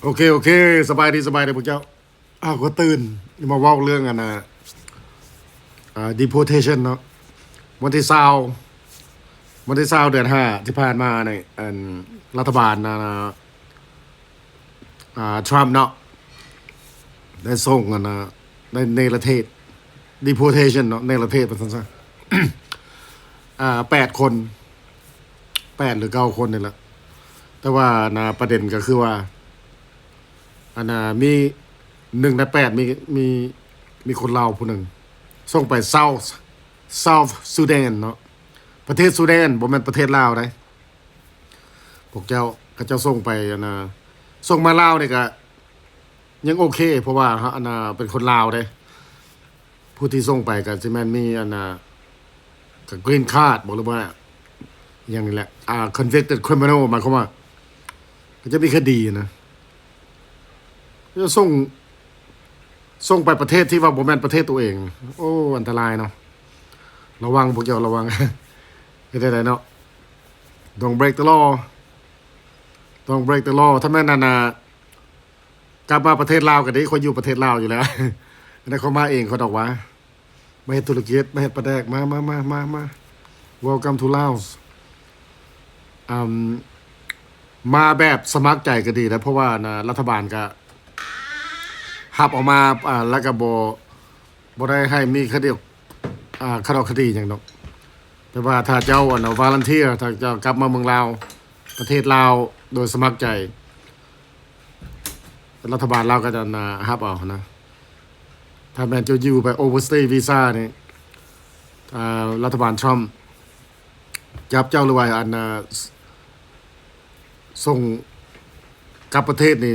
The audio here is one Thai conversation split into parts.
โอเคสบายดีพวกเจ้าก็ตื่นมาเว้าเรื่องอันนะdeportation เนาะวันที่20เดือน5ที่ผ่านมาในอันรัฐบาลทรัมป์เนาะได้ส่งอันนะในประเทศ deportation เนาะในประเทศเป็นสั้นๆ8 คน8 หรือ 9 คนนี่แหละแต่ว่าประเด็นก็คือว่าอันมี1 ใน 8มีคนลาวผู้หนึ่งส่งไปSouth Sudan เนาะประเทศซูแดนบ่แม่นประเทศลาวได้พวกเจ้าก็เจ้าส่งไปส่งมาลาวนี่ก็ยังโอเคเพราะว่าเป็นคนลาวได้ผู้ที่ส่งไปก็สิแม่นมีก็กรีนคาร์ดบอกเลยว่าอย่างนี้แหละconvicted criminal หมายความว่าก็จะมีคดีนะจะส่งไปประเทศที่ว่าบ่แม่นประเทศตัวเองโอ้อันตรายเนาะระวังพวกเจ้าระวังเฮ็ดได้เนาะ don't break the law ถ้าแม่นกลับมาประเทศลาวก็ได้คนอยู่ประเทศลาวอยู่แล้วอันนั้นเขามาเองเขาดอกว่ามาเฮ็ดธุรกิจมาเฮ็ดปลาแดกมา welcome to Laos มาแบบสมัครใจก็ดีนะเพราะว่ารัฐบาลก็หับออกมาแล้วก็บ่ได้ให้มีคดีคดีหยังดอกแต่ว่าถ้าเจ้าวอลันเทียร์ถ้าเจ้ากลับมาเมืองลาวประเทศลาวโดยสมัครใจรัฐบาลลาวก็จะหับเอานะถ้าแม่นจะอยู่ไป overstay visa นี่รัฐบาลทรัมป์จับเจ้าหรือว่าส่งกลับประเทศนี่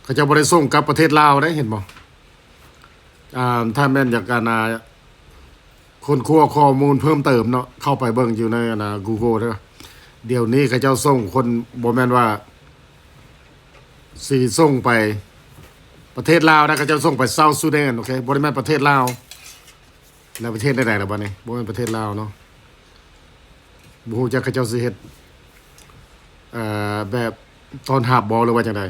เขาจะบ่ได้ส่งกลับประเทศลาวได้เห็นบ่ถ้าแม่นอยากคนคั่วข้อมูลเพิ่มเติมเนาะเข้าไปเบิ่งอยู่ในGoogle เด้อเดี๋ยวนี้เขาเจ้าส่งคนบ่แม่นว่าสิส่งไปประเทศลาวนะเขาเจ้าส่งไปเซาท์ซูแดนโอเคบ่ได้แม่นประเทศลาวแล้วประเทศใดๆล่ะบัดนี้บ่แม่นประเทศลาวเนาะบ่ฮู้จักเขาเจ้าสิเฮ็ดแบบตอนหาบบ่หรือว่าจังได๋